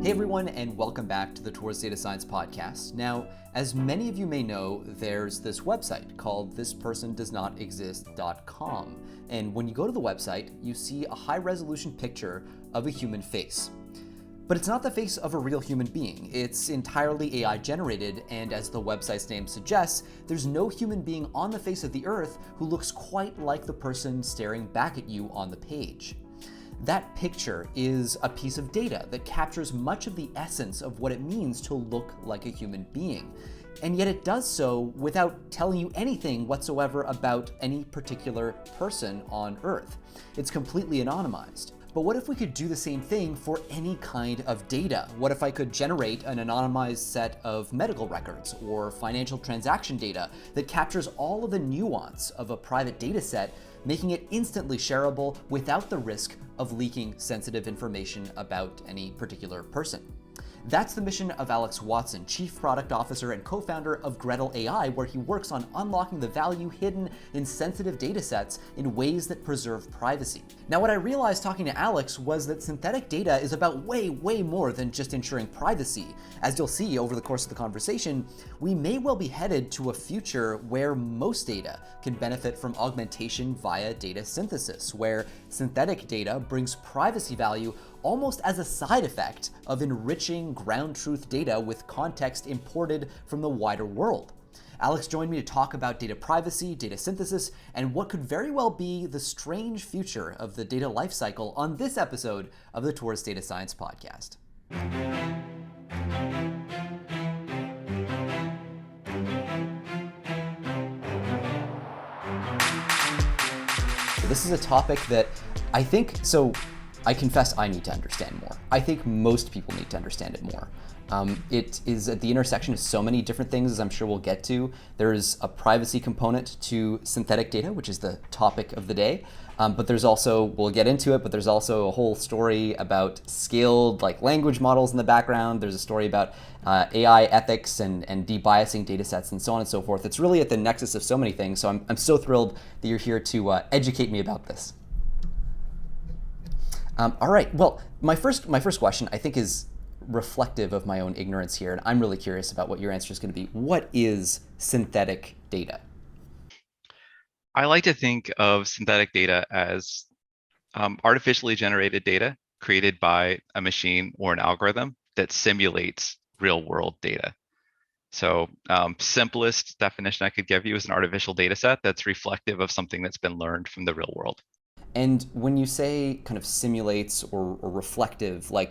Hey everyone, and welcome back to the Towards Data Science podcast. Now, as many of you may know, there's this website called thispersondoesnotexist.com. And when you go to the website, you see a high-resolution picture of a human face. But it's not the face of a real human being. It's entirely AI generated, and as the website's name suggests, there's no human being on the face of the earth who looks quite like the person staring back at you on the page. That picture is a piece of data that captures much of the essence of what it means to look like a human being. And yet it does so without telling you anything whatsoever about any particular person on Earth. It's completely anonymized. But what if we could do the same thing for any kind of data? What if I could generate an anonymized set of medical records or financial transaction data that captures all of the nuance of a private data set, making it instantly shareable without the risk of leaking sensitive information about any particular person? That's the mission of Alex Watson, Chief Product Officer and co-founder of Gretel AI, where he works on unlocking the value hidden in sensitive data sets in ways that preserve privacy. Now, what I realized talking to Alex was that synthetic data is about way more than just ensuring privacy. As you'll see over the course of the conversation, we may well be headed to a future where most data can benefit from augmentation via data synthesis, where synthetic data brings privacy value almost as a side effect of enriching ground truth data with context imported from the wider world. Alex joined me to talk about data privacy, data synthesis, and what could very well be the strange future of the data lifecycle on this episode of the Towards Data Science podcast. This is a topic that I confess I need to understand more. I think most people need to understand it more. It is at the intersection of so many different things, as I'm sure we'll get to. There's a privacy component to synthetic data, which is the topic of the day. But there's also, we'll get into it, but there's also a whole story about skilled language models in the background. There's a story about AI ethics and debiasing data sets and so on and so forth. It's really at the nexus of so many things. So I'm so thrilled that you're here to educate me about this. All right, well, my first question I think is reflective of my own ignorance here, and I'm really curious about what your answer is going to be. What is synthetic data? I like to think of synthetic data as artificially generated data created by a machine or an algorithm that simulates real-world data. So simplest definition I could give you is an artificial data set that's reflective of something that's been learned from the real world. And when you say kind of simulates or reflective, how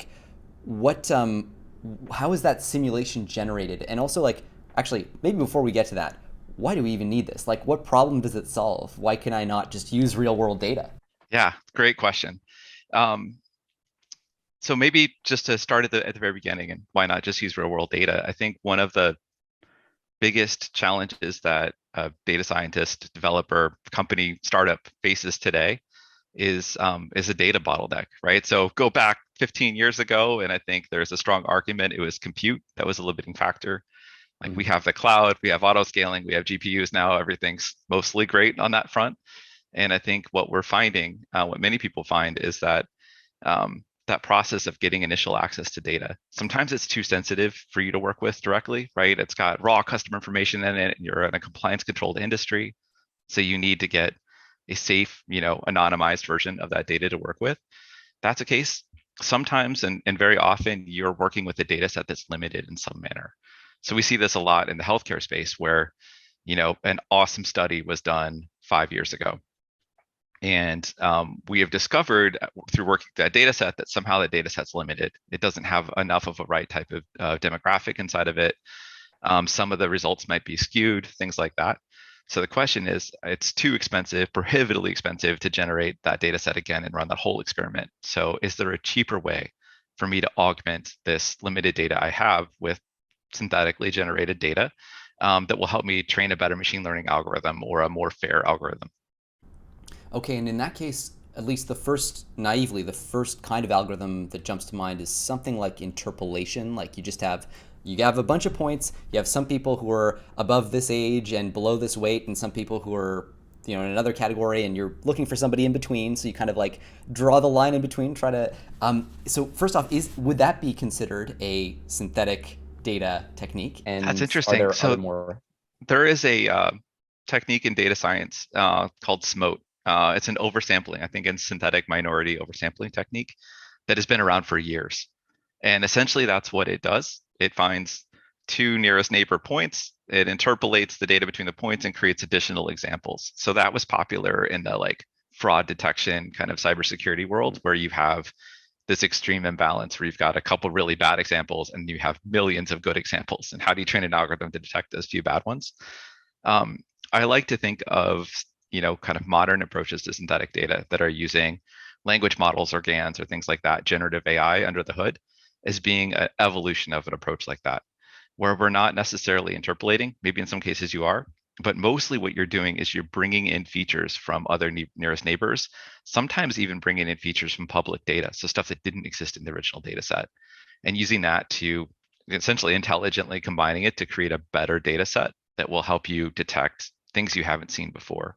is that simulation generated? And also actually, maybe before we get to that, why do we even need this? What problem does it solve? Why can I not just use real world data? Yeah, great question. So maybe just to start at the very beginning, and why not just use real world data? I think one of the biggest challenges that a data scientist, developer, company, startup faces today is a data bottleneck, right? So go back 15 years ago, and I think there's a strong argument it was compute that was a limiting factor. We have the cloud, we have auto scaling, we have GPUs now, everything's mostly great on that front. And I think what we're finding, what many people find, is that that process of getting initial access to data, sometimes it's too sensitive for you to work with directly, right? It's got raw customer information in it, and you're in a compliance controlled industry. So you need to get a safe, anonymized version of that data to work with. That's the case. Sometimes and very often you're working with a data set that's limited in some manner. So we see this a lot in the healthcare space where, an awesome study was done 5 years ago. And we have discovered through working that data set that somehow that data set's limited. It doesn't have enough of a right type of demographic inside of it. Some of the results might be skewed, things like that. So the question is, it's too expensive, prohibitively expensive to generate that data set again and run that whole experiment. So is there a cheaper way for me to augment this limited data I have with synthetically generated data that will help me train a better machine learning algorithm or a more fair algorithm? Okay, and in that case, at least the first kind of algorithm that jumps to mind is something like interpolation. You have a bunch of points. You have some people who are above this age and below this weight, and some people who are in another category, and you're looking for somebody in between. So you kind of like draw the line in between. Try to. So first off, is would that be considered a synthetic data technique? That's And are interesting. there other So more? there is a technique in data science called SMOTE. It's an oversampling, I think, in synthetic minority oversampling technique that has been around for years. And essentially, that's what it does. It finds two nearest neighbor points. It interpolates the data between the points and creates additional examples. So that was popular in the like fraud detection kind of cybersecurity world, where you have this extreme imbalance where you've got a couple really bad examples and you have millions of good examples. And how do you train an algorithm to detect those few bad ones? Um, I like to think of kind of modern approaches to synthetic data that are using language models or GANs or things like that, generative AI under the hood, as being an evolution of an approach like that, where we're not necessarily interpolating. Maybe in some cases you are, but mostly what you're doing is you're bringing in features from other nearest neighbors, sometimes even bringing in features from public data, so stuff that didn't exist in the original data set, and using that to essentially intelligently combining it to create a better data set that will help you detect things you haven't seen before.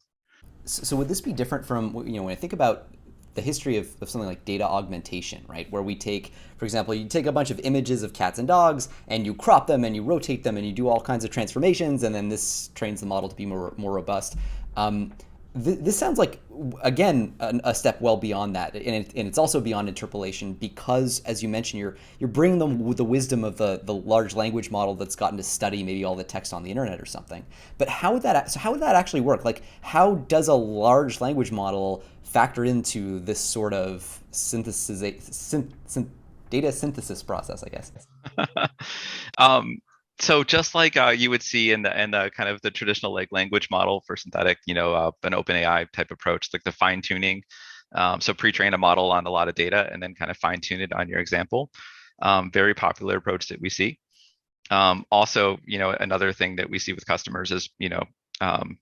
So would this be different from when I think about the history of something like data augmentation, right? Where we take, for example, you take a bunch of images of cats and dogs and you crop them and you rotate them and you do all kinds of transformations, and then this trains the model to be more robust. Um, this sounds like, again, a step well beyond that, and it's also beyond interpolation because, as you mentioned, you're bringing them with the wisdom of the large language model that's gotten to study maybe all the text on the internet or something. But how would that actually work? Like, how does a large language model factor into this sort of data synthesis process, I guess? um, so just like you would see in the kind of the traditional like language model for synthetic, an OpenAI type approach, like the fine tuning. So pre-train a model on a lot of data and then kind of fine tune it on your example. Very popular approach that we see. Also, another thing that we see with customers is, um,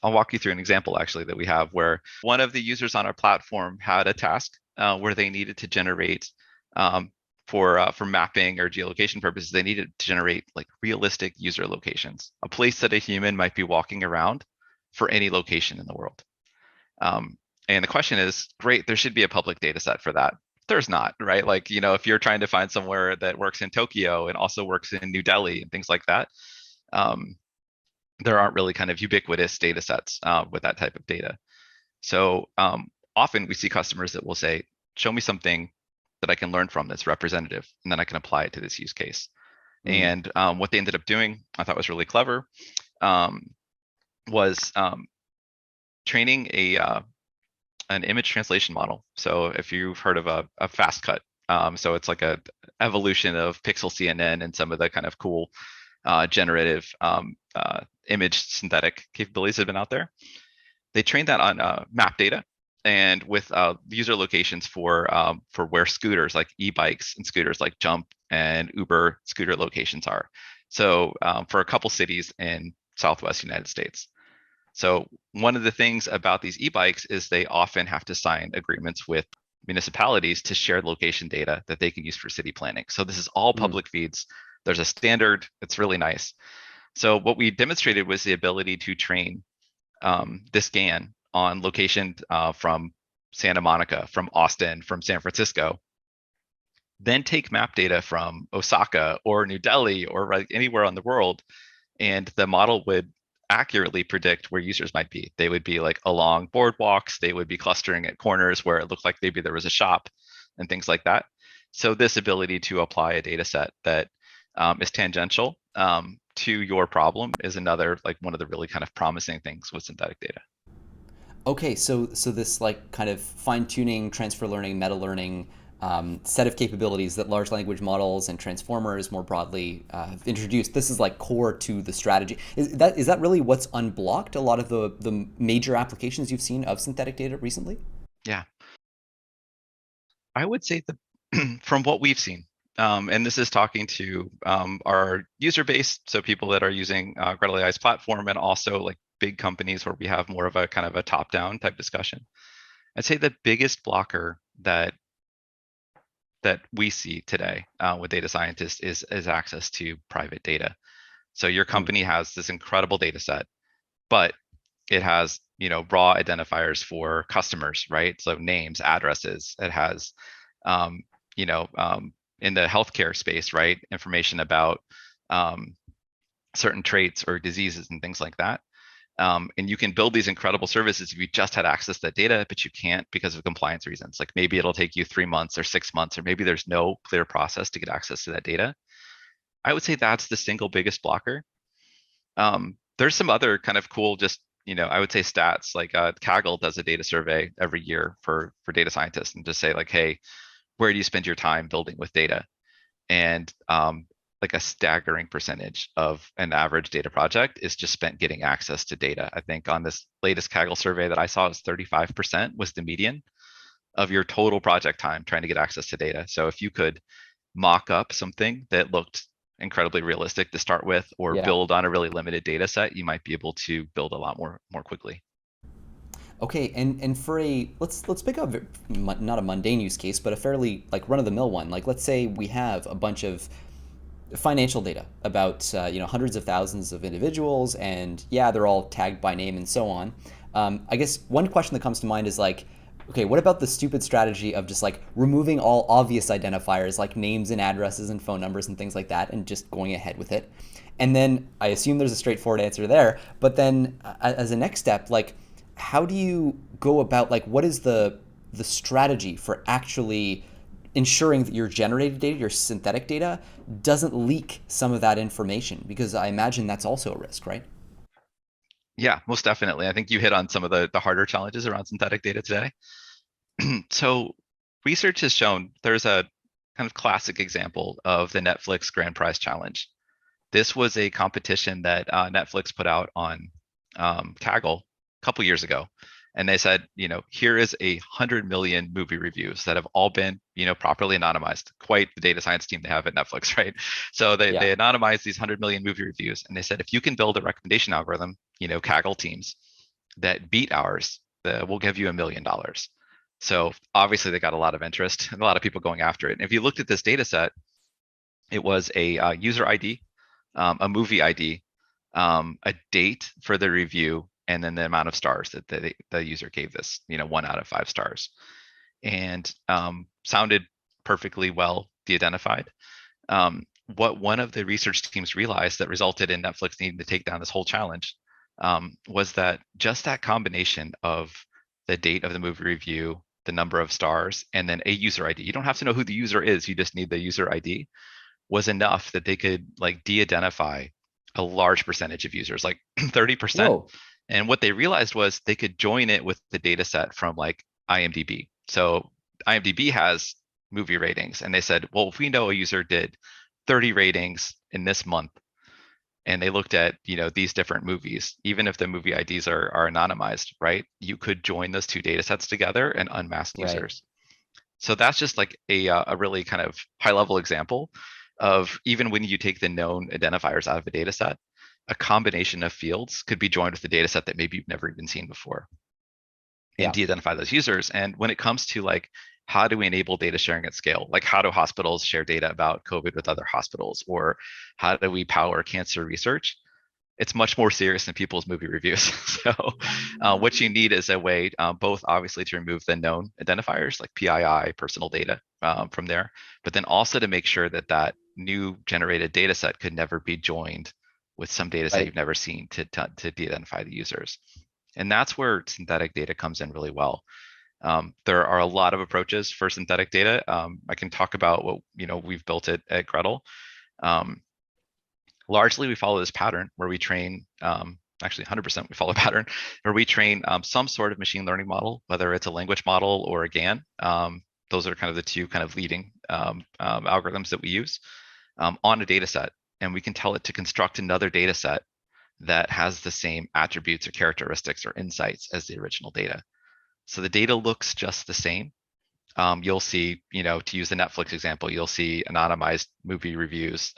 I'll walk you through an example actually that we have where one of the users on our platform had a task where they needed to generate um, for mapping or geolocation purposes, they needed to generate like realistic user locations, a place that a human might be walking around for any location in the world. Um, and the question is, great, there should be a public data set for that. There's not, right? Like, if you're trying to find somewhere that works in Tokyo and also works in New Delhi and things like that, um, there aren't really kind of ubiquitous data sets with that type of data. So often we see customers that will say, show me something that I can learn from that's representative, and then I can apply it to this use case. Mm. And what they ended up doing, I thought was really clever, um, was training an image translation model. So if you've heard of a fast cut, so it's like a evolution of pixel CNN and some of the kind of cool generative image synthetic capabilities that have been out there. They trained that on map data and with user locations for where scooters like e-bikes and scooters like Jump and Uber scooter locations are. So for a couple cities in Southwest United States. So one of the things about these e-bikes is they often have to sign agreements with municipalities to share location data that they can use for city planning. So this is all Mm. public feeds. There's a standard. It's really nice. So what we demonstrated was the ability to train this GAN on location from Santa Monica, from Austin, from San Francisco, then take map data from Osaka or New Delhi or right anywhere on the world, and the model would accurately predict where users might be. They would be like along boardwalks, they would be clustering at corners where it looked like maybe there was a shop and things like that. So this ability to apply a data set that is tangential to your problem is another like one of the really kind of promising things with synthetic data. Okay, so this like kind of fine tuning, transfer learning, meta learning set of capabilities that large language models and transformers more broadly have introduced. This is like core to the strategy. Is that really what's unblocked a lot of the major applications you've seen of synthetic data recently? Yeah, I would say that from what we've seen, and this is talking to our user base, so people that are using Gretel AI's platform, and also like big companies where we have more of a kind of a top-down type discussion. I'd say the biggest blocker that we see today with data scientists is access to private data. So your Mm. company has this incredible data set, but It has, raw identifiers for customers, right? So names, addresses. It has, um, you know, um, in the healthcare space, right? Information about um, certain traits or diseases and things like that. And you can build these incredible services if you just had access to that data, but you can't because of compliance reasons. Like maybe it'll take you 3 months or 6 months, or maybe there's no clear process to get access to that data. I would say that's the single biggest blocker. There's some other kind of cool, just I would say stats like Kaggle does a data survey every year for data scientists and just say like, hey, where do you spend your time building with data? And like a staggering percentage of an average data project is just spent getting access to data. I think on this latest Kaggle survey that I saw, was 35% was the median of your total project time trying to get access to data. So if you could mock up something that looked incredibly realistic to start with, or Yeah. build on a really limited data set, you might be able to build a lot more quickly. Okay, and for a let's pick up not a mundane use case, but a fairly like run of the mill one. Like let's say we have a bunch of financial data about hundreds of thousands of individuals, and yeah, they're all tagged by name and so on. I guess one question that comes to mind is like, okay, what about the stupid strategy of just like removing all obvious identifiers like names and addresses and phone numbers and things like that, and just going ahead with it? And then I assume there's a straightforward answer there, but then as a next step, like, how do you go about like what is the strategy for actually ensuring that your generated data, your synthetic data, doesn't leak some of that information? Because I imagine that's also a risk, right? Yeah, most definitely. I think you hit on some of the harder challenges around synthetic data today. So research has shown there's a kind of classic example of the Netflix Grand Prize Challenge. This was a competition that Netflix put out on Kaggle a couple years ago, and they said, here is 100 million movie reviews that have all been, properly anonymized. Quite the data science team they have at Netflix, right? So Yeah. they anonymized these 100 million movie reviews, and they said, if you can build a recommendation algorithm, Kaggle teams that beat ours, we'll give you $1 million. So obviously they got a lot of interest and a lot of people going after it. And if you looked at this data set, it was a user ID, a movie ID, a date for the review, and then the amount of stars that the user gave this, 1 out of 5 stars, and sounded perfectly well de-identified. What one of the research teams realized that resulted in Netflix needing to take down this whole challenge was that just that combination of the date of the movie review, the number of stars, and then a user ID. You don't have to know who the user is, you just need the user ID, was enough that they could like de-identify a large percentage of users, like 30%. Whoa. And what they realized was they could join it with the data set from like IMDb. So IMDb has movie ratings, and they said, well, if we know a user did 30 ratings in this month, and they looked at these different movies, even if the movie IDs are anonymized, right? You could join those two data sets together and unmask Right. users. So that's just like a really kind of high level example of, even when you take the known identifiers out of a data set, a combination of fields could be joined with a data set that maybe you've never even seen before, and Yeah. de-identify those users. And when it comes to like, how do we enable data sharing at scale? Like, how do hospitals share data about COVID with other hospitals? Or how do we power cancer research? It's much more serious than people's movie reviews. So, what you need is a way, both obviously to remove the known identifiers like PII, personal data, from there, but then also to make sure that that new generated data set could never be joined with some data set Right. you've never seen to de-identify the users. And that's where synthetic data comes in really well. There are a lot of approaches for synthetic data. I can talk about what we've built it at Gretel. Um, Largely we follow this pattern where we train, actually 100% we follow a pattern where we train some sort of machine learning model, whether it's a language model or a GAN. Those are kind of the two kind of leading algorithms that we use on a data set. And we can tell it to construct another data set that has the same attributes or characteristics or insights as the original data. So the data looks just the same. You'll see, to use the Netflix example, you'll see anonymized movie reviews,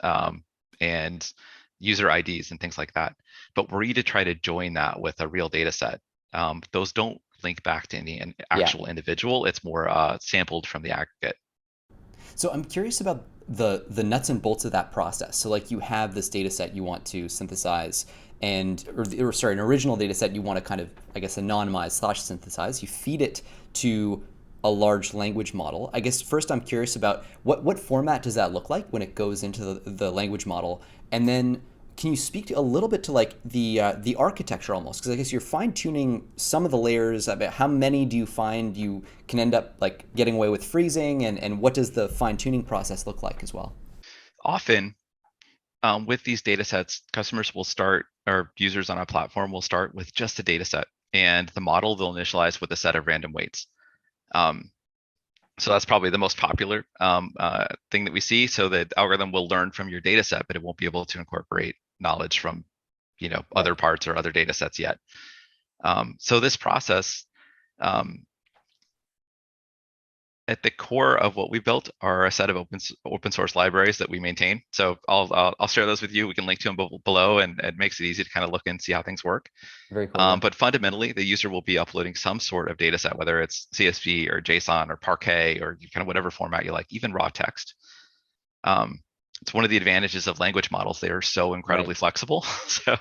and user IDs and things like that. But were you to try to join that with a real data set, those don't link back to any Yeah. actual individual. It's more sampled from the aggregate. So I'm curious about the nuts and bolts of that process. So like you have this data set you want to synthesize. an original data set you want to kind of, I guess, anonymize slash synthesize. You feed it to a large language model. I guess first I'm curious about what format does that look like when it goes into the language model, and then can you speak a little bit to like the architecture almost? Because I guess you're fine tuning some of the layers. About how many do you find you can end up like getting away with freezing, and what does the fine tuning process look like as well? Often, with these data sets, customers will start, or users on our platform will start with just a data set, and the model they'll initialize with a set of random weights. Um, so that's probably the most popular thing that we see. So the algorithm will learn from your data set, but it won't be able to incorporate knowledge from, Right. other parts or other data sets yet. So this process, um, at the core of what we built are a set of open source libraries that we maintain. So I'll share those with you. We can link to them below, and it makes it easy to kind of look and see how things work. Very cool. Yeah. But fundamentally, the user will be uploading some sort of data set, whether it's CSV or JSON or Parquet or kind of whatever format you like, even raw text. Um, it's one of the advantages of language models. They are so incredibly Right. flexible. So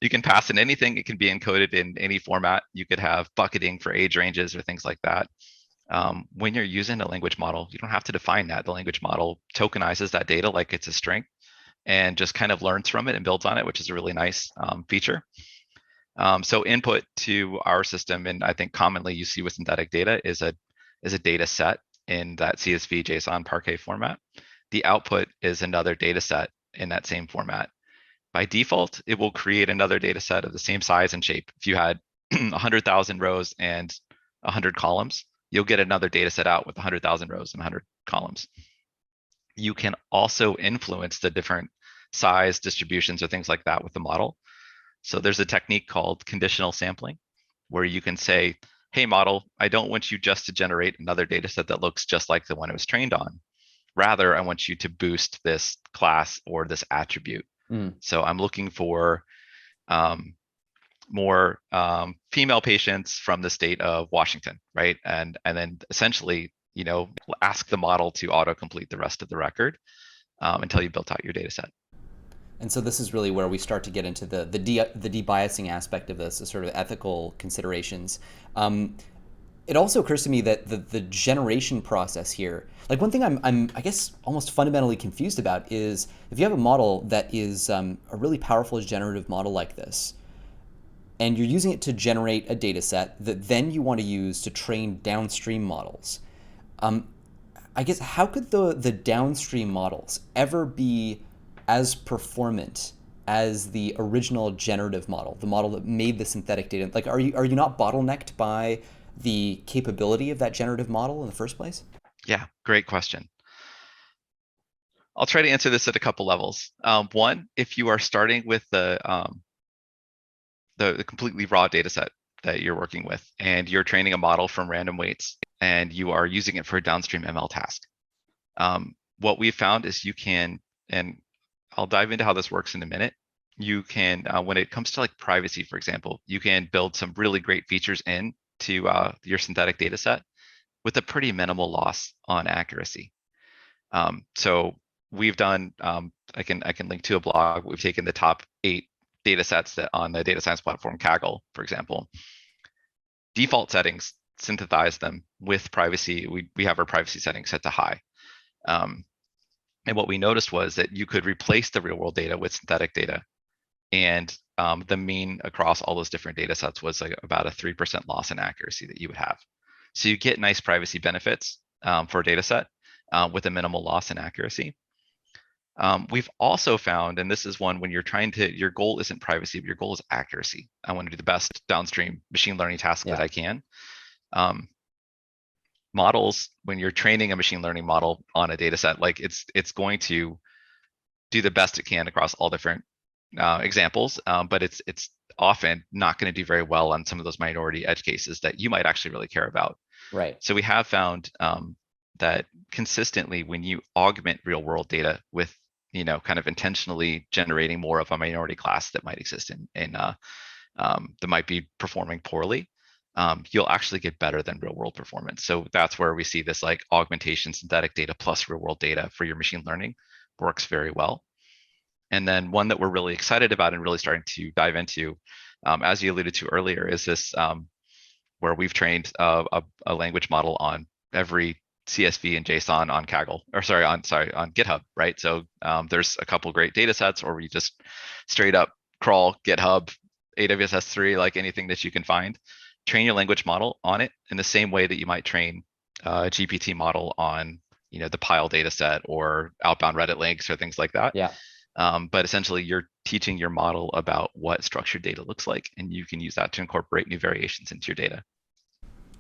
you can pass in anything. It can be encoded in any format. You could have bucketing for age ranges or things like that. When you're using a language model, you don't have to define that. The language model tokenizes that data like it's a string and just kind of learns from it and builds on it, which is a really nice feature. So input to our system, and I think commonly you see with synthetic data, is a data set in that CSV, JSON, Parquet format. The output is another data set in that same format. By default, it will create another data set of the same size and shape. If you had 100,000 rows and 100 columns, you'll get another data set out with 100,000 rows and 100 columns. You can also influence the different size distributions or things like that with the model. So there's a technique called conditional sampling, where you can say, hey, model, I don't want you just to generate another data set that looks just like the one it was trained on. Rather, I want you to boost this class or this attribute. Mm. So I'm looking for um, more female patients from the state of Washington, right? And then essentially, ask the model to autocomplete the rest of the record until you built out your data set. And so this is really where we start to get into the debiasing aspect of this, the sort of ethical considerations. It also occurs to me that the generation process here, like one thing I'm I guess almost fundamentally confused about is if you have a model that is a really powerful generative model like this, and you're using it to generate a data set that then you want to use to train downstream models. I guess how could the downstream models ever be as performant as the original generative model, the model that made the synthetic data? Like, are you not bottlenecked by the capability of that generative model in the first place? Yeah, great question. I'll try to answer this at a couple levels. One, if you are starting with the completely raw data set that you're working with, and you're training a model from random weights, and you are using it for a downstream ML task, what we've found is you can, and I'll dive into how this works in a minute. You can, when it comes to like privacy, for example, you can build some really great features into your synthetic data set with a pretty minimal loss on accuracy. So we've done, I can link to a blog. We've taken the top 8 data sets that on the data science platform Kaggle, for example. Default settings, synthesize them with privacy. We have our privacy settings set to high. And what we noticed was that you could replace the real world data with synthetic data. And the mean across all those different data sets was like about a 3% loss in accuracy that you would have. So you get nice privacy benefits for a data set with a minimal loss in accuracy. We've also found, and this is one when you're trying to, your goal isn't privacy, but your goal is accuracy. I want to do the best downstream machine learning task that Yeah. I can. Models, when you're training a machine learning model on a data set, like it's going to do the best it can across all different examples, but it's often not going to do very well on some of those minority edge cases that you might actually really care about. Right. So we have found that consistently, when you augment real world data with, kind of intentionally generating more of a minority class that might exist that might be performing poorly, you'll actually get better than real world performance. So that's where we see this like augmentation, synthetic data plus real world data for your machine learning works very well. And then one that we're really excited about and really starting to dive into, as you alluded to earlier, is this where we've trained a language model on every CSV and JSON on Kaggle, or on GitHub, right? So there's a couple great data sets, or we just straight up crawl GitHub, AWS S3, like anything that you can find. Train your language model on it in the same way that you might train a GPT model on, the Pile data set or outbound Reddit links or things like that. Yeah. But essentially, you're teaching your model about what structured data looks like, and you can use that to incorporate new variations into your data.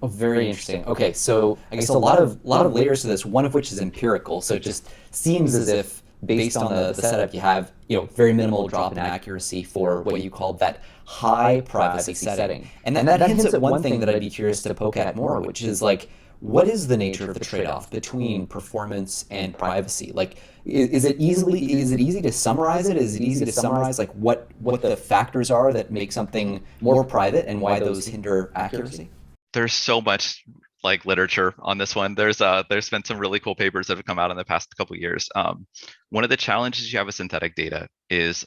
Oh, very interesting. Okay, so I guess a lot of layers to this. One of which is empirical. So it just seems as if, based on the setup, you have very minimal drop in accuracy for what you called that high privacy setting, and that hints at one thing that I'd be curious to poke at more, which is like, what is the nature of the trade-off between performance and privacy? Like, is it easy to summarize it? Is it easy to summarize like what the factors are that make something more private and why those hinder accuracy? There's so much like literature on this one. There's been some really cool papers that have come out in the past couple of years. One of the challenges you have with synthetic data is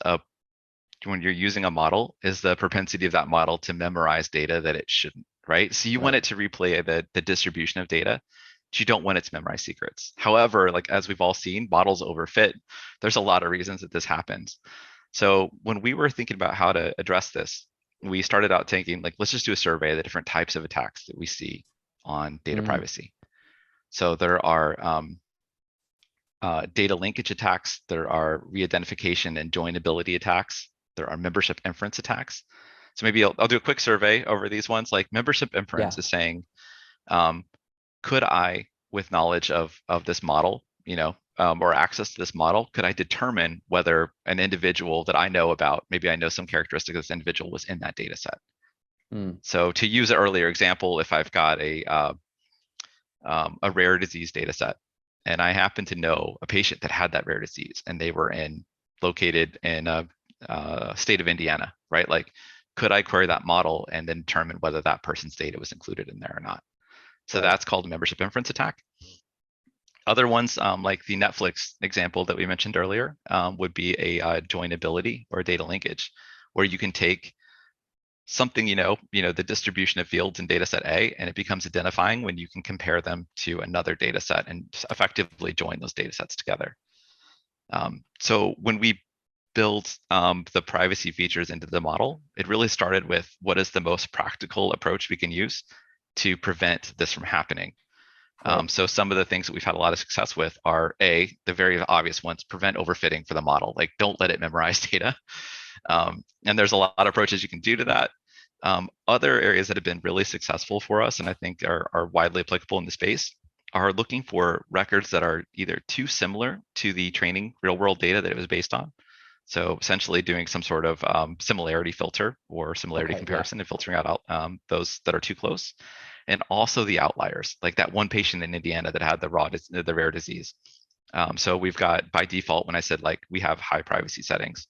when you're using a model is the propensity of that model to memorize data that it shouldn't, right? So you want it to replay the distribution of data, but you don't want it to memorize secrets. However, like as we've all seen, models overfit. There's a lot of reasons that this happens. So when we were thinking about how to address this, we started out taking like, let's just do a survey of the different types of attacks that we see on data privacy. So there are data linkage attacks, there are re-identification and joinability attacks, there are membership inference attacks. So maybe I'll do a quick survey over these ones. Like membership inference is saying, could I, with knowledge of this model, or access to this model, could I determine whether an individual that I know about, maybe I know some characteristic of this individual was in that data set. So to use an earlier example, if I've got a rare disease data set, and I happen to know a patient that had that rare disease, and they were located in a state of Indiana, right? Like, could I query that model and then determine whether that person's data was included in there or not? So that's called a membership inference attack. Other ones, like the Netflix example that we mentioned earlier, would be a joinability or data linkage, where you can take something, the distribution of fields in data set A, and it becomes identifying when you can compare them to another data set and effectively join those data sets together. So when we build the privacy features into the model, it really started with what is the most practical approach we can use to prevent this from happening. So some of the things that we've had a lot of success with are the very obvious ones: prevent overfitting for the model. Like, don't let it memorize data. And there's a lot of approaches you can do to that. Other areas that have been really successful for us, and I think are widely applicable in the space, are looking for records that are either too similar to the training real world data that it was based on. So essentially doing some sort of similarity filter or similarity comparison and filtering out those that are too close. And also the outliers, like that one patient in Indiana that had the rare disease. So we've got, by default, when I said like we have high privacy settings,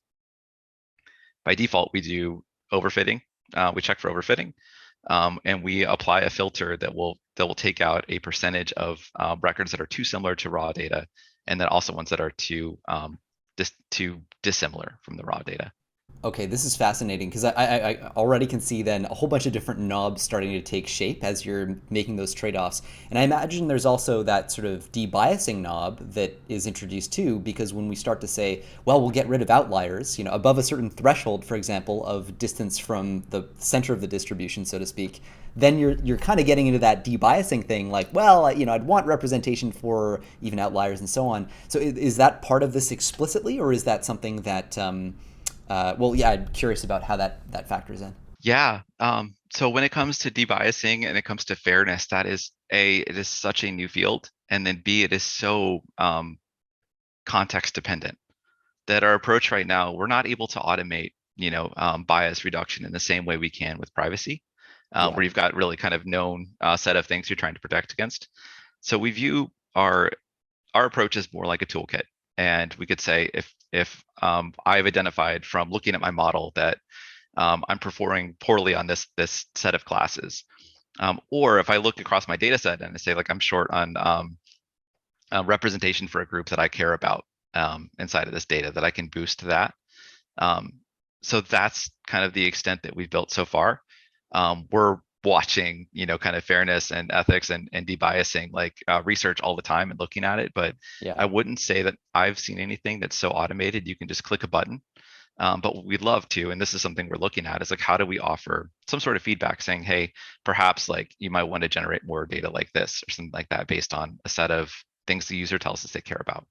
by default we do overfitting. We check for overfitting, and we apply a filter that will take out a percentage of records that are too similar to raw data, and then also ones that are too dissimilar from the raw data. Okay, this is fascinating because I already can see then a whole bunch of different knobs starting to take shape as you're making those trade-offs. And I imagine there's also that sort of debiasing knob that is introduced too, because when we start to say, well, we'll get rid of outliers, above a certain threshold, for example, of distance from the center of the distribution, so to speak, then you're kind of getting into that debiasing thing, like, well, I'd want representation for even outliers and so on. So is that part of this explicitly, or is that something that I'm curious about how that factors in. Yeah. So when it comes to debiasing and it comes to fairness, that is it is such a new field, and then B, it is so context dependent that our approach right now, we're not able to automate, bias reduction in the same way we can with privacy, where you've got really kind of known set of things you're trying to protect against. So we view our approach as more like a toolkit. And we could say if I've identified from looking at my model that I'm performing poorly on this set of classes, or if I look across my data set and I say like I'm short on representation for a group that I care about, inside of this data that I can boost that. Um, so that's kind of the extent that we've built so far. We're watching, kind of fairness and ethics and debiasing like research all the time and looking at it, but Yeah. I wouldn't say that I've seen anything that's so automated you can just click a button. But what we'd love to, and this is something we're looking at, is like how do we offer some sort of feedback saying, hey, perhaps like you might want to generate more data like this or something like that based on a set of things the user tells us they care about.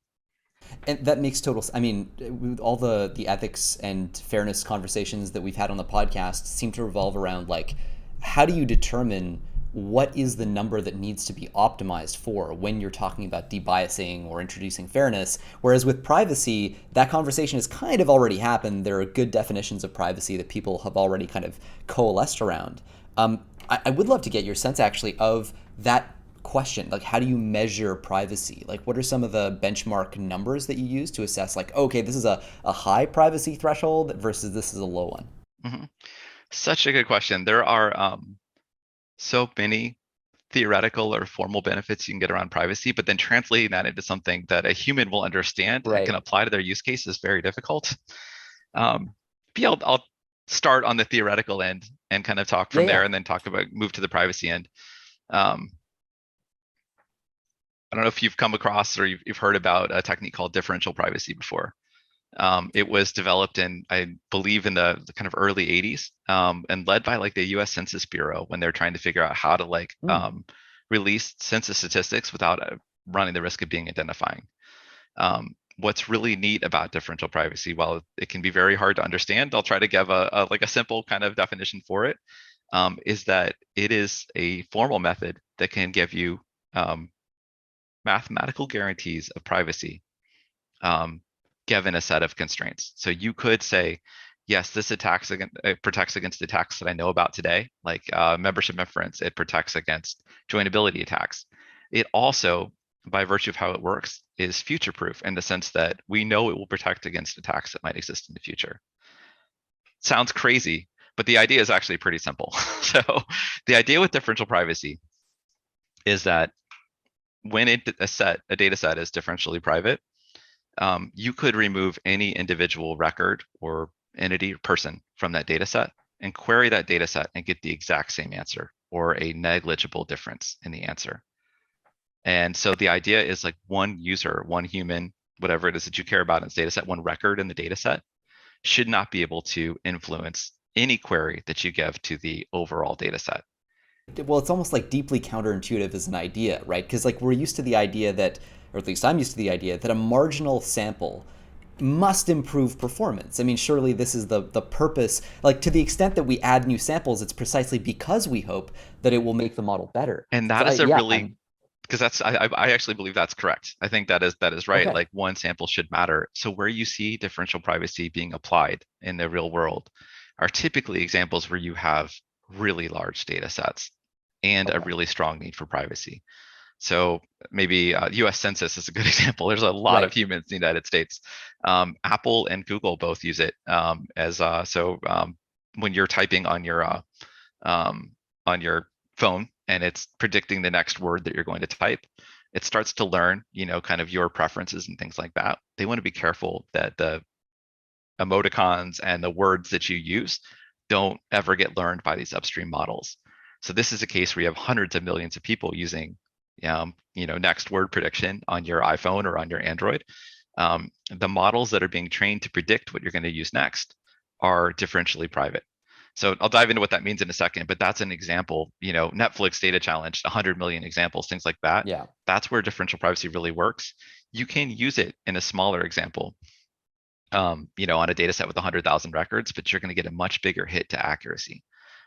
And that makes total. I mean, with all the ethics and fairness conversations that we've had on the podcast seem to revolve around like, how do you determine what is the number that needs to be optimized for when you're talking about debiasing or introducing fairness? Whereas with privacy, that conversation has kind of already happened. There are good definitions of privacy that people have already kind of coalesced around. I would love to get your sense actually of that question. Like, how do you measure privacy? Like, what are some of the benchmark numbers that you use to assess like, okay, this is a high privacy threshold versus this is a low one? Mhm. Such a good question. There are so many theoretical or formal benefits you can get around privacy, but then translating that into something that a human will understand and can Right. apply to their use case is very difficult. Um, but yeah, I'll start on the theoretical end and kind of talk Yeah, from there yeah. and then move to the privacy end. Um, I don't know if you've come across or you've heard about a technique called differential privacy before. It was developed in, I believe, in the kind of early 80s, and led by like the U.S. Census Bureau when they're trying to figure out how to like Hmm. release census statistics without running the risk of being identifying. What's really neat about differential privacy, while it can be very hard to understand, I'll try to give a like a simple kind of definition for it, is that it is a formal method that can give you um, mathematical guarantees of privacy um, given a set of constraints. So you could say, yes, this protects against attacks that I know about today, like membership inference. It protects against joinability attacks. It also, by virtue of how it works, is future proof in the sense that we know it will protect against attacks that might exist in the future. Sounds crazy, but the idea is actually pretty simple. So the idea with differential privacy is that when a data set is differentially private, you could remove any individual record or entity or person from that data set and query that data set and get the exact same answer or a negligible difference in the answer. And so the idea is like one user, one human, whatever it is that you care about in this data set, one record in the data set should not be able to influence any query that you give to the overall data set. Well, it's almost like deeply counterintuitive as an idea, right? Because like we're used to the idea that, or at least I'm used to the idea that a marginal sample must improve performance. I mean, surely this is the purpose. Like to the extent that we add new samples, it's precisely because we hope that it will make the model better. And So that I, is a yeah, really because I actually believe that's correct. I think that is right. okay. Like one sample should matter. So where you see differential privacy being applied in the real world are typically examples where you have really large data sets and a Okay. really strong need for privacy. So maybe U.S. Census is a good example. There's a lot of Right. humans in the United States. Apple and Google both use it as when you're typing um, on your phone and it's predicting the next word that you're going to type, it starts to learn, kind of your preferences and things like that. They want to be careful that the emoticons and the words that you use don't ever get learned by these upstream models. So this is a case where you have hundreds of millions of people using, next word prediction on your iPhone or on your Android. The models that are being trained to predict what you're going to use next are differentially private. So I'll dive into what that means in a second, but that's an example. Netflix data challenged 100 million examples, things like that. Yeah. That's where differential privacy really works. You can use it in a smaller example, on a data set with 100,000 records, but you're going to get a much bigger hit to accuracy.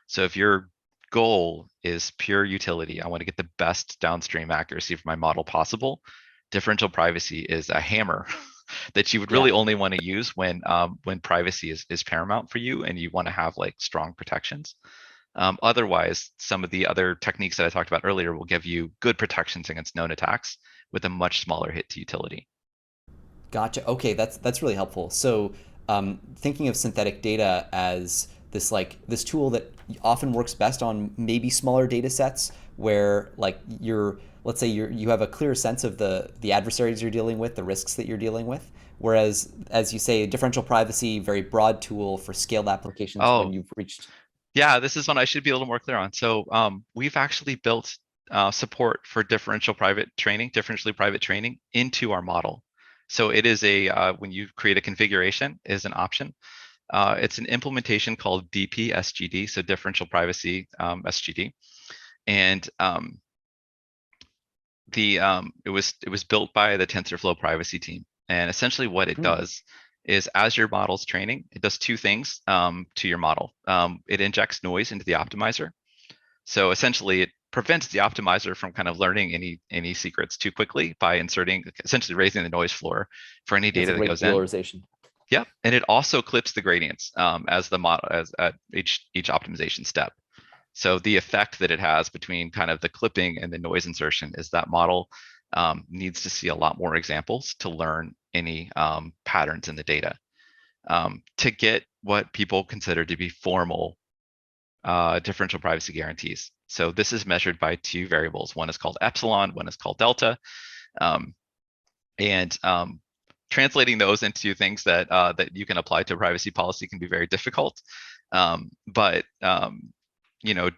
So if your goal is pure utility, I want to get the best downstream accuracy for my model possible, differential privacy is a hammer that you would Yeah. really only want to use when privacy is paramount for you and you want to have like strong protections. Otherwise, some of the other techniques that I talked about earlier will give you good protections against known attacks with a much smaller hit to utility. Gotcha. Okay, that's really helpful. So, thinking of synthetic data as this tool that often works best on maybe smaller data sets where like you're let's say you have a clear sense of the adversaries you're dealing with, the risks that you're dealing with. Whereas, as you say, differential privacy, very broad tool for scaled applications when Oh, you've reached. yeah, this is one I should be a little more clear on. So we've actually built support for differentially private training into our model. So it is when you create a configuration is an option. It's an implementation called DP-SGD, so differential privacy SGD, and it was built by the TensorFlow privacy team. And essentially, what it Hmm. does is, as your model's training, it does two things to your model. It injects noise into the optimizer. So essentially, it prevents the optimizer from kind of learning any secrets too quickly by essentially raising the noise floor for any It's data like that goes in. regularization. Yep, and it also clips the gradients as the model as at each optimization step. So the effect that it has between kind of the clipping and the noise insertion is that model needs to see a lot more examples to learn any patterns in the data to get what people consider to be formal differential privacy guarantees. So this is measured by two variables. One is called epsilon, one is called delta. Um, and translating those into things that you can apply to a privacy policy can be very difficult. But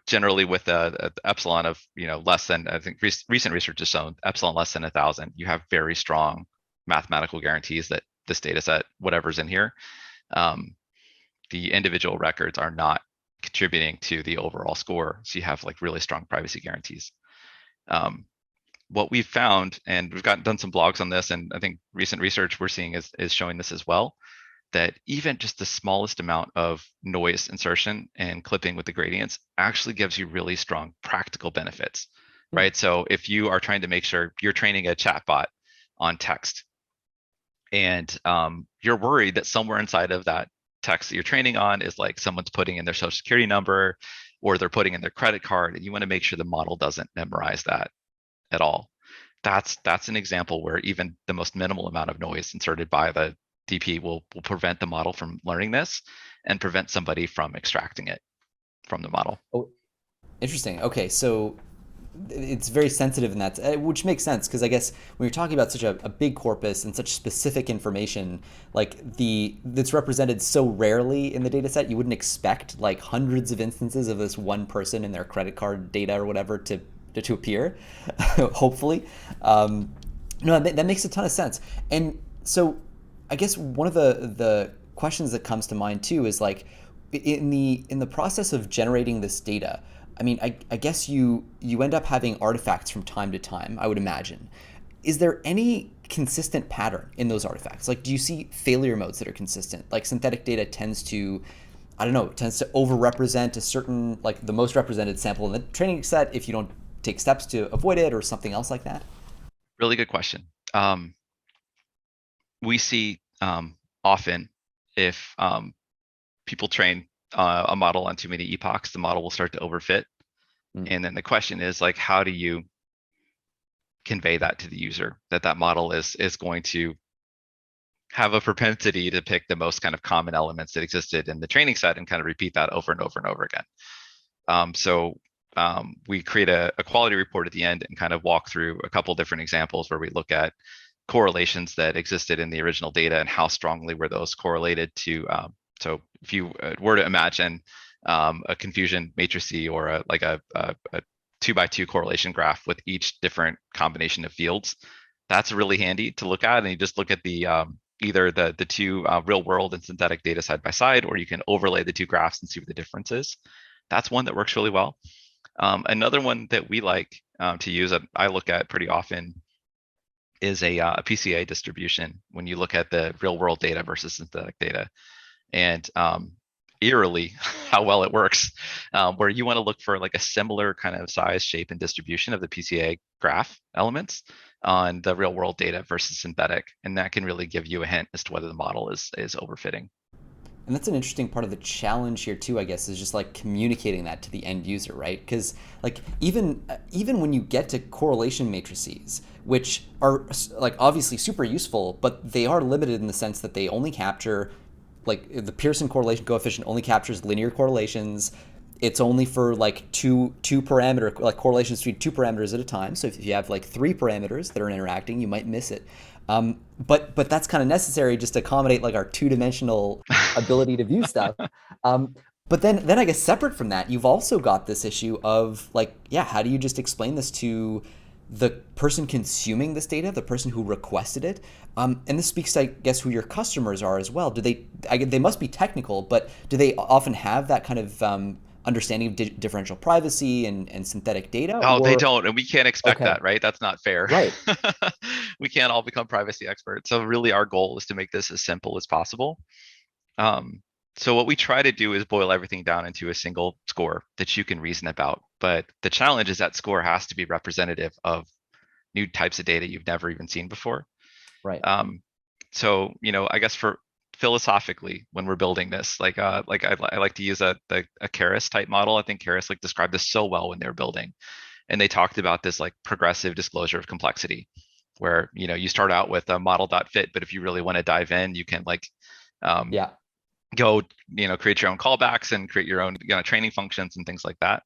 generally with a epsilon of less than, I think recent research has shown epsilon less than 1,000, you have very strong mathematical guarantees that this data set, whatever's in here, um, the individual records are not contributing to the overall score. So you have like really strong privacy guarantees. Um, what we've found, and we've done some blogs on this, and I think recent research we're seeing is showing this as well, that even just the smallest amount of noise insertion and clipping with the gradients actually gives you really strong practical benefits, Hmm. right? So if you are trying to make sure you're training a chatbot on text, and you're worried that somewhere inside of that text that you're training on is like someone's putting in their social security number or they're putting in their credit card, and you want to make sure the model doesn't memorize that at all. That's an example where even the most minimal amount of noise inserted by the DP will prevent the model from learning this and prevent somebody from extracting it from the model. Oh, interesting. Okay, so it's very sensitive in that, which makes sense because I guess when you're talking about such a big corpus and such specific information, like that's represented so rarely in the data set, you wouldn't expect like hundreds of instances of this one person and their credit card data or whatever to appear. Hopefully, no, that makes a ton of sense. And so, I guess one of the questions that comes to mind too is like in the process of generating this data. I mean, I guess you end up having artifacts from time to time, I would imagine. Is there any consistent pattern in those artifacts? Like, do you see failure modes that are consistent? Like, synthetic data tends to, I don't know, tends to overrepresent a certain, like, the most represented sample in the training set if you don't take steps to avoid it or something else like that? Really good question. We see often if people train a model on too many epochs, the model will start to overfit. Mm. And then the question is like, how do you convey that to the user that that model is going to have a propensity to pick the most kind of common elements that existed in the training set and kind of repeat that over and over and over again. We create a quality report at the end and kind of walk through a couple different examples where we look at correlations that existed in the original data and how strongly were those correlated to. So if you were to imagine a confusion matrix or a 2x2 correlation graph with each different combination of fields, that's really handy to look at. And you just look at the either the two real world and synthetic data side by side, or you can overlay the two graphs and see what the difference is. That's one that works really well. Another one that we like to use, I look at pretty often, is a PCA distribution when you look at the real world data versus synthetic data. And eerily, how well it works, where you want to look for like a similar kind of size, shape, and distribution of the PCA graph elements on the real world data versus synthetic. And that can really give you a hint as to whether the model is overfitting. And that's an interesting part of the challenge here too, I guess, is just like communicating that to the end user, right? Because like even when you get to correlation matrices, which are like obviously super useful, but they are limited in the sense that they only capture, like, the Pearson correlation coefficient only captures linear correlations. it's only for like two parameter like correlations between two parameters at a time. So if you have like three parameters that are interacting, you might miss it. But that's kind of necessary just to accommodate like our two-dimensional ability to view stuff. Um, but then I guess separate from that, you've also got this issue of like, yeah, how do you just explain this to the person consuming this data, the person who requested it? And this speaks to, I guess, who your customers are as well. Do they must be technical, but do they often have that kind of understanding of differential privacy and synthetic data? Oh, they Or, don't, and we can't expect okay, that, right? That's not fair. right, We can't all become privacy experts. So really, our goal is to make this as simple as possible. Um, so what we try to do is boil everything down into a single score that you can reason about. But the challenge is that score has to be representative of new types of data you've never even seen before. right. Um, so I guess for philosophically, when we're building this, I like to use a Keras type model. I think Keras like described this so well when they were building, and they talked about this like progressive disclosure of complexity, where you start out with a model.fit, but if you really want to dive in, you can like um, Yeah, go create your own callbacks and create your own training functions and things like that.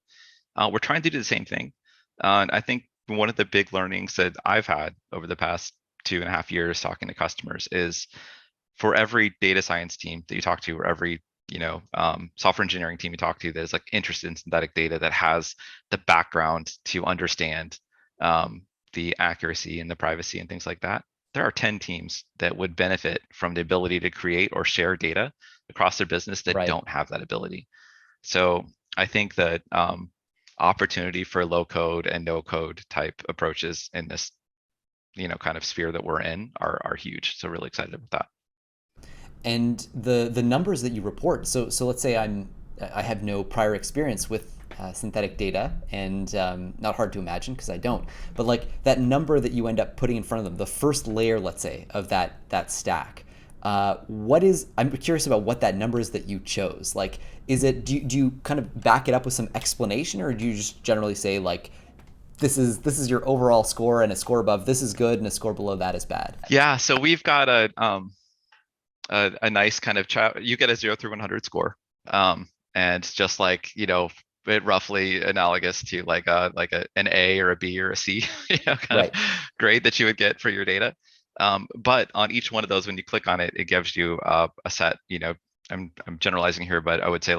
We're trying to do the same thing. And I think one of the big learnings that I've had over the past 2.5 years talking to customers is for every data science team that you talk to, or every software engineering team you talk to that is like interested in synthetic data, that has the background to understand the accuracy and the privacy and things like that, there are 10 teams that would benefit from the ability to create or share data across their business that right. don't have that ability. So I think that opportunity for low code and no code type approaches in this kind of sphere that we're in are huge. So really excited about that. And the numbers that you report. So let's say I have no prior experience with synthetic data, and not hard to imagine because I don't. But like that number that you end up putting in front of them, the first layer, let's say, of that stack. What is? I'm curious about what that number is that you chose. Like, is it? Do you kind of back it up with some explanation, or do you just generally say like, this is your overall score, and a score above this is good, and a score below that is bad? Yeah, so we've got a nice kind of chat. You get a 0 through 100 score, and just like it roughly analogous to an A or a B or a C, kind of Right. grade that you would get for your data. But on each one of those, when you click on it, it gives you a set. I'm generalizing here, but I would say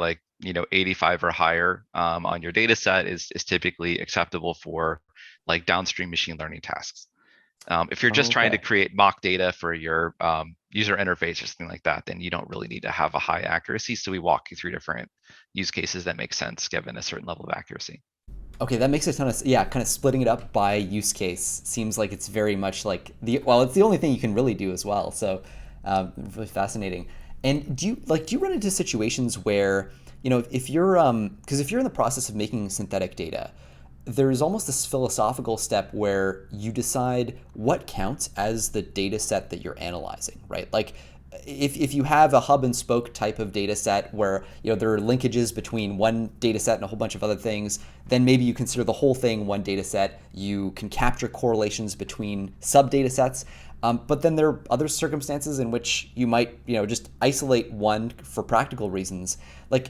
85 or higher on your data set is typically acceptable for like downstream machine learning tasks. If you're just trying to Okay. create mock data for your user interface or something like that, then you don't really need to have a high accuracy. So we walk you through different use cases that make sense given a certain level of accuracy. Okay, that makes a ton of, yeah, kind of splitting it up by use case seems like it's very much like it's the only thing you can really do as well. So, really fascinating. And do you run into situations where, if you're because if you're in the process of making synthetic data, there's almost this philosophical step where you decide what counts as the data set that you're analyzing, right? Like if you have a hub and spoke type of data set where there are linkages between one data set and a whole bunch of other things, then maybe you consider the whole thing one data set. You can capture correlations between sub data sets. But then there are other circumstances in which you might just isolate one for practical reasons. Like,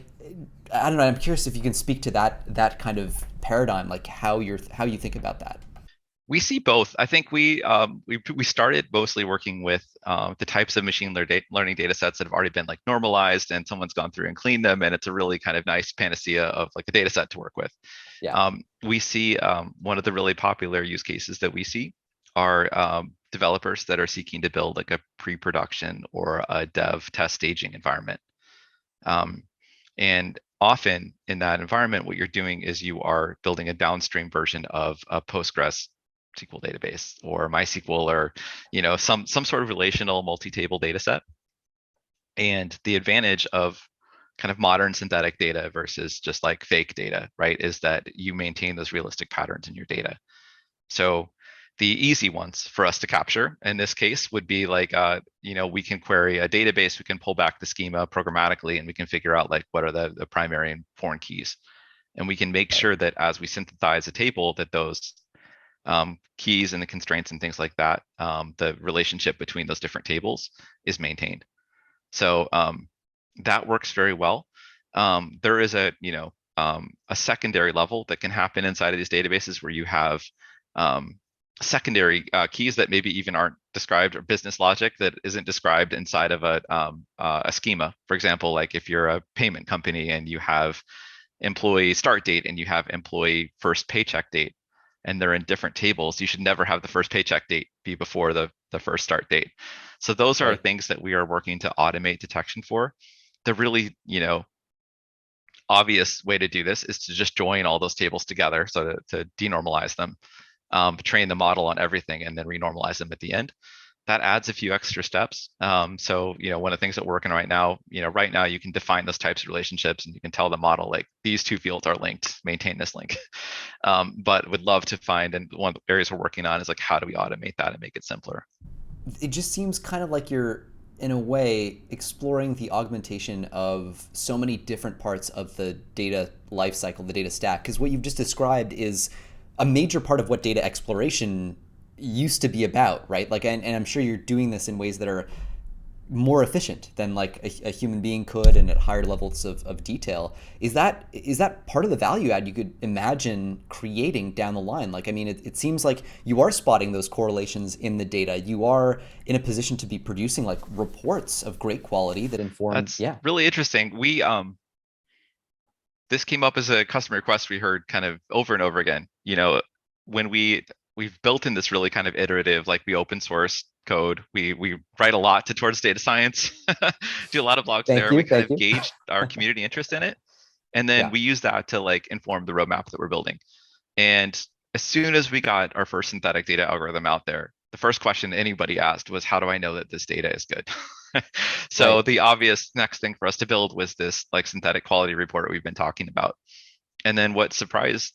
I don't know, I'm curious if you can speak to that kind of paradigm, like how you think about that. We see both. I think we started mostly working with the types of learning data sets that have already been like normalized, and someone's gone through and cleaned them, and it's a really kind of nice panacea of like a data set to work with. Yeah. We see one of the really popular use cases that we see are developers that are seeking to build like a pre-production or a dev test staging environment. Um, and often in that environment, what you're doing is you are building a downstream version of a Postgres SQL database or MySQL or some sort of relational multi-table data set. And the advantage of kind of modern synthetic data versus just like fake data, right, is that you maintain those realistic patterns in your data. So the easy ones for us to capture in this case would be like, we can query a database, we can pull back the schema programmatically, and we can figure out like what are the primary and foreign keys. And we can make Right. sure that as we synthesize a table, that those keys and the constraints and things like that, the relationship between those different tables is maintained. So that works very well. There is a a secondary level that can happen inside of these databases where you have um, secondary keys that maybe even aren't described, or business logic that isn't described inside of a schema. For example, like if you're a payment company and you have employee start date and you have employee first paycheck date, and they're in different tables, you should never have the first paycheck date be before the first start date. So those are Right. things that we are working to automate detection for. The really, obvious way to do this is to just join all those tables together, so to denormalize them, train the model on everything, and then renormalize them at the end. That adds a few extra steps. So, one of the things that we're working right now, right now you can define those types of relationships and you can tell the model like these two fields are linked, maintain this link. But would love to find, and one of the areas we're working on is like, how do we automate that and make it simpler? It just seems kind of like you're, in a way, exploring the augmentation of so many different parts of the data lifecycle, the data stack. Because what you've just described is a major part of what data exploration used to be about, right? Like, and I'm sure you're doing this in ways that are more efficient than like a human being could, and at higher levels of detail. Is that part of the value add you could imagine creating down the line? Like, I mean, it seems like you are spotting those correlations in the data. You are in a position to be producing like reports of great quality that inform. That's Yeah. really interesting. This came up as a customer request we heard kind of over and over again. When we've built in this really kind of iterative, like we open source code, we write a lot towards data science, do a lot of blogs Thank there. We you. kind Thank of you. gauge our community interest in it, and then Yeah. we use that to like inform the roadmap that we're building. And as soon as we got our first synthetic data algorithm out there, the first question anybody asked was, how do I know that this data is good? So Right. the obvious next thing for us to build was this like synthetic quality report we've been talking about. And then what surprised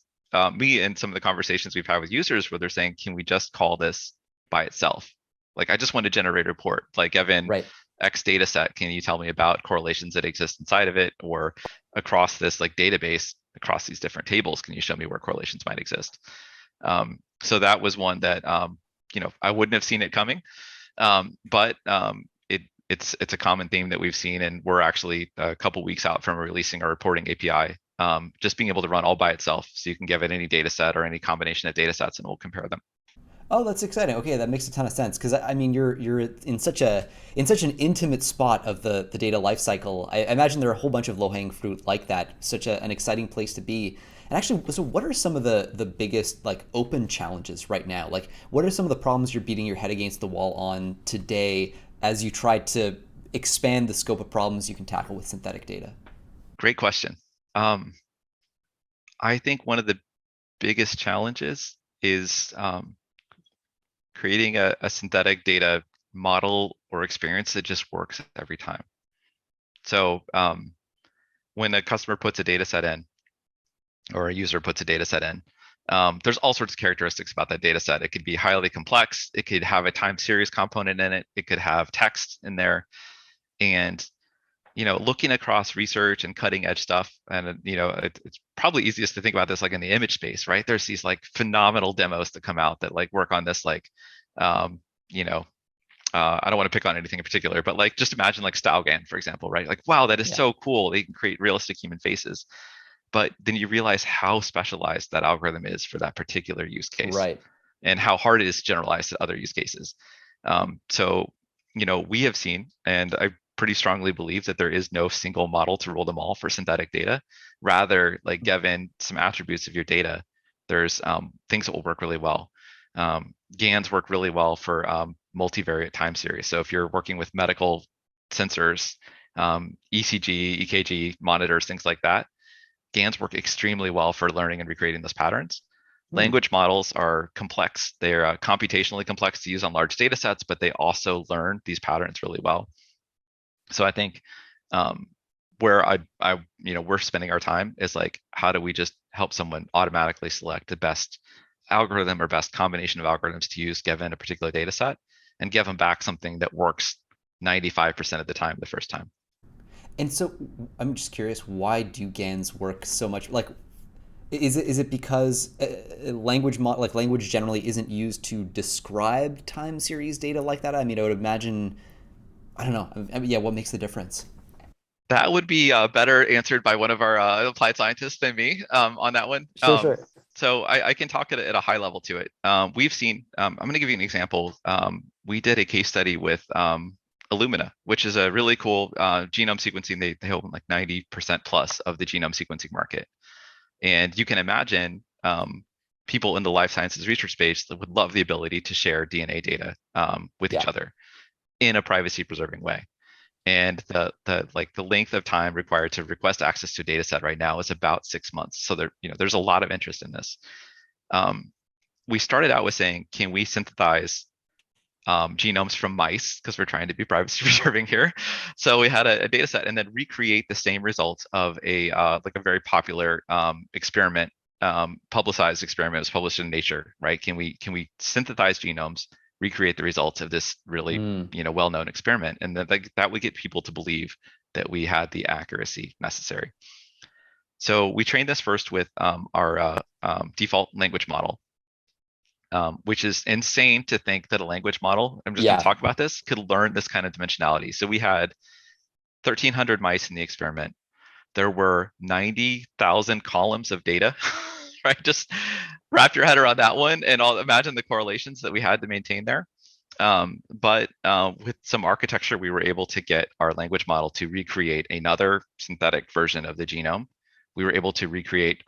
me in some of the conversations we've had with users, where they're saying, can we just call this by itself? Like, I just want to generate a report. Like, Evan, Right. X data set, can you tell me about correlations that exist inside of it, or across this like database, across these different tables, can you show me where correlations might exist? So that was one that I wouldn't have seen it coming, but it's a common theme that we've seen, and we're actually a couple weeks out from releasing our reporting API. Just being able to run all by itself, so you can give it any data set or any combination of data sets, and we'll compare them. Oh, that's exciting. Okay, that makes a ton of sense because I mean you're in such an intimate spot of the data lifecycle. I imagine there are a whole bunch of low hanging fruit like that. Such an exciting place to be. And actually, so what are some of the biggest like open challenges right now? Like, what are some of the problems you're beating your head against the wall on today as you try to expand the scope of problems you can tackle with synthetic data? Great question. Um, I think one of the biggest challenges is creating a synthetic data model or experience that just works every time. So when a customer puts a data set in, or a user puts a data set in, there's all sorts of characteristics about that data set. It could be highly complex. It could have a time series component in it. It could have text in there. And looking across research and cutting edge stuff, and it's probably easiest to think about this like in the image space, right? There's these like phenomenal demos that come out that like work on this like, um, you know, I don't want to pick on anything in particular, but like just imagine like StyleGAN, for example, right? Like, wow, that is Yeah. so cool. They can create realistic human faces. But then you realize how specialized that algorithm is for that particular use case, Right. and how hard it is to generalize to other use cases. So, we have seen, and I pretty strongly believe that there is no single model to rule them all for synthetic data. Rather, like given some attributes of your data, there's things that will work really well. GANs work really well for multivariate time series. So if you're working with medical sensors, ECG, EKG monitors, things like that, GANs work extremely well for learning and recreating those patterns. Hmm. Language models are complex. They're computationally complex to use on large data sets, but they also learn these patterns really well. So I think um, where we're spending our time is like, how do we just help someone automatically select the best algorithm or best combination of algorithms to use given a particular data set, and give them back something that works 95% of the time the first time. And so I'm just curious, why do GANs work so much? Like, is it because language generally isn't used to describe time series data like that? I mean, I would imagine. I don't know. I mean, yeah, what makes the difference? That would be better answered by one of our applied scientists than me on that one. Sure, sure. So I can talk at a high level to it. We've seen, I'm going to give you an example. We did a case study with Illumina, which is a really cool genome sequencing. They own like 90% plus of the genome sequencing market. And you can imagine people in the life sciences research space that would love the ability to share DNA data with each Yeah. other in a privacy preserving way. And the length of time required to request access to a data set right now is about 6 months. So there's a lot of interest in this. Um, we started out with saying, can we synthesize genomes from mice because we're trying to be privacy preserving here. So we had a data set and then recreate the same results of a like a very popular experiment, publicized experiment. It was published in Nature, right? Can we synthesize genomes, recreate the results of this really Mm, well-known experiment, and then that would get people to believe that we had the accuracy necessary. So we trained this first with our default language model, which is insane to think that a language model, I'm just going to yeah. talk about this, could learn this kind of dimensionality. So we had 1,300 mice in the experiment. There were 90,000 columns of data, right? Just wrap your head around that one and I'll imagine the correlations that we had to maintain there. But with some architecture, we were able to get our language model to recreate another synthetic version of the genome. We were able to recreate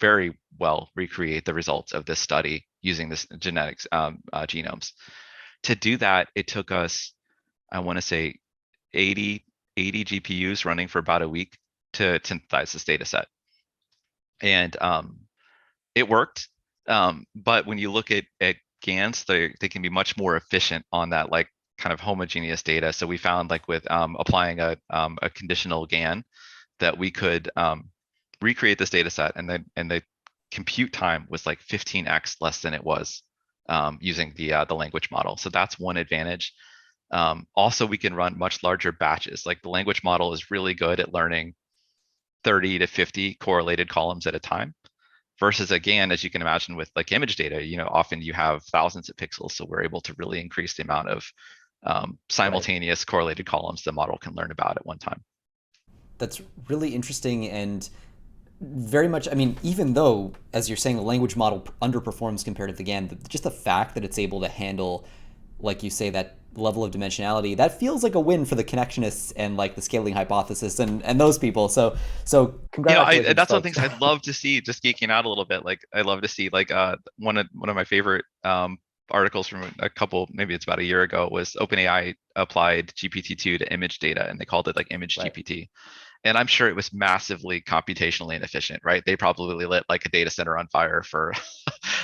very well recreate the results of this study using this genetics genomes. To do that, it took us, I want to say, 80 GPUs running for about a week to synthesize this data set. And it worked. But when you look at GANs, they can be much more efficient on that like kind of homogeneous data. So we found like with applying a conditional GAN that we could recreate this data set and the compute time was like 15x less than it was using the language model. So that's one advantage. Also, we can run much larger batches. Like the language model is really good at learning 30 to 50 correlated columns at a time. Versus again, as you can imagine with like image data, often you have thousands of pixels. So we're able to really increase the amount of Right. simultaneous correlated columns the model can learn about at one time. That's really interesting and very much, I mean, even though, as you're saying, the language model underperforms compared to the GAN, just the fact that it's able to handle, like you say, that level of dimensionality, that feels like a win for the connectionists and like the scaling hypothesis and those people. So congratulations, That's one of the folks. things I'd love to see. Just geeking out a little bit, like I love to see like one of my favorite articles from a couple, maybe it's about a year ago, was OpenAI applied GPT-2 to image data, and they called it like Image Right. GPT. And I'm sure it was massively computationally inefficient, right? They probably lit like a data center on fire for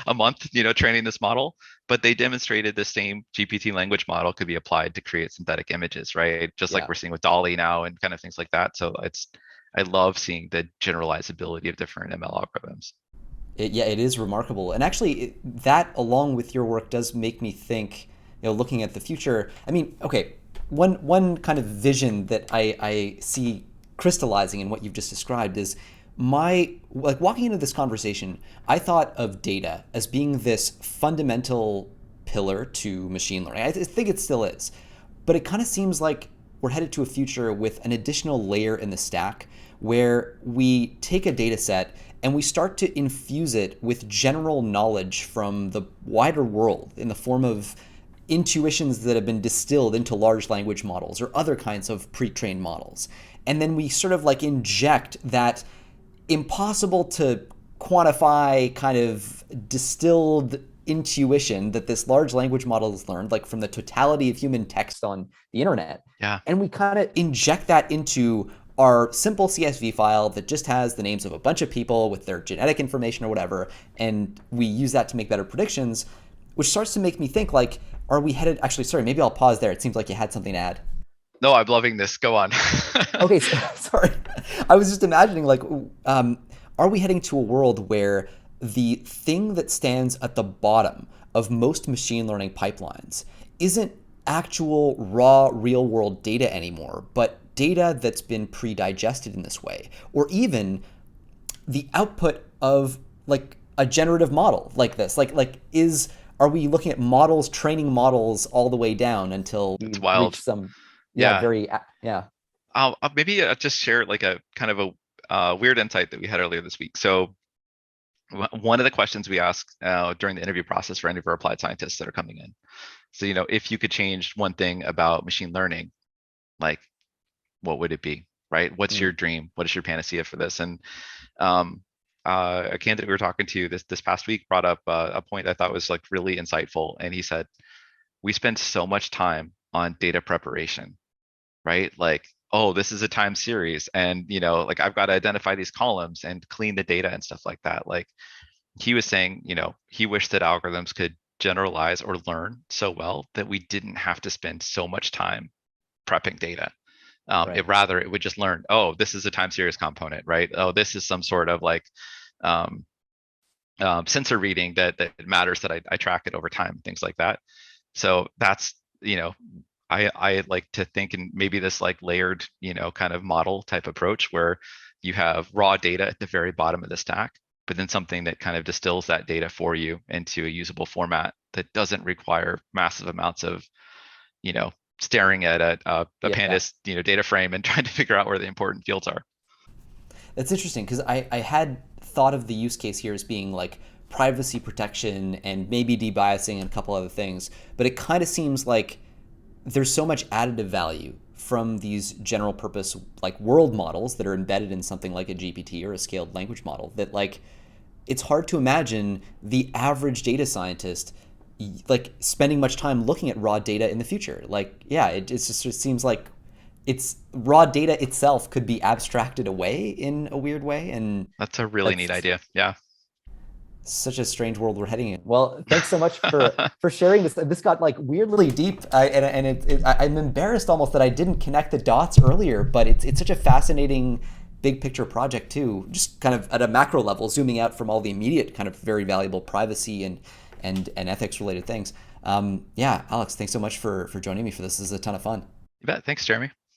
a month, training this model. But they demonstrated the same GPT language model could be applied to create synthetic images, right? Just like Yeah. we're seeing with Dolly now and kind of things like that. So I love seeing the generalizability of different ML algorithms. Yeah, it is remarkable. And actually, that along with your work does make me think, looking at the future. I mean, okay, one kind of vision that I see crystallizing in what you've just described is my, like walking into this conversation, I thought of data as being this fundamental pillar to machine learning. I think it still is. But it kind of seems like we're headed to a future with an additional layer in the stack where we take a data set and we start to infuse it with general knowledge from the wider world in the form of intuitions that have been distilled into large language models or other kinds of pre-trained models. And then we sort of like inject that impossible to quantify kind of distilled intuition that this large language model has learned, like from the totality of human text on the internet. Yeah. And we kind of inject that into our simple CSV file that just has the names of a bunch of people with their genetic information or whatever. And we use that to make better predictions, which starts to make me think like, are we headed, actually, sorry, maybe I'll pause there. It seems like you had something to add. No, I'm loving this. Go on. Okay, so, sorry. I was just imagining, like, are we heading to a world where the thing that stands at the bottom of most machine learning pipelines isn't actual raw real world data anymore, but data that's been pre-digested in this way, or even the output of like a generative model like this? Like is are we looking at models, training models all the way down until It's we reach wild. some, yeah, Yeah. very, yeah. I'll maybe just share like a kind of a weird insight that we had earlier this week. So one of the questions we ask during the interview process for any of our applied scientists that are coming in. So, if you could change one thing about machine learning, like what would it be, right? What's your Mm, dream? What is your panacea for this? And um, a candidate we were talking to this past week brought up a point I thought was like really insightful, and he said, "We spend so much time on data preparation, right? Like, oh, this is a time series, and like I've got to identify these columns and clean the data and stuff like that." Like he was saying, he wished that algorithms could generalize or learn so well that we didn't have to spend so much time prepping data. right. It would just learn, oh, this is a time series component, right? Oh, this is some sort of like um, sensor reading that matters that I track it over time, things like that. So that's, I like to think in maybe this like layered, kind of model type approach where you have raw data at the very bottom of the stack, but then something that kind of distills that data for you into a usable format that doesn't require massive amounts of, you know, staring at a Yeah. pandas, data frame and trying to figure out where the important fields are. That's interesting because I had thought of the use case here as being like privacy protection and maybe debiasing and a couple other things, but it kind of seems like there's so much additive value from these general purpose like world models that are embedded in something like a GPT or a scaled language model that like it's hard to imagine the average data scientist like spending much time looking at raw data in the future. Like, yeah, it seems like it's raw data itself could be abstracted away in a weird way, and That's a really neat that's idea. Yeah. such a strange world we're heading in. Well, thanks so much for sharing this. This got like weirdly deep, and I'm embarrassed almost that I didn't connect the dots earlier. But it's such a fascinating big picture project too. Just kind of at a macro level, zooming out from all the immediate kind of very valuable privacy and ethics related things. Yeah, Alex, thanks so much for joining me for this. This is a ton of fun. You bet. Thanks, Jeremy.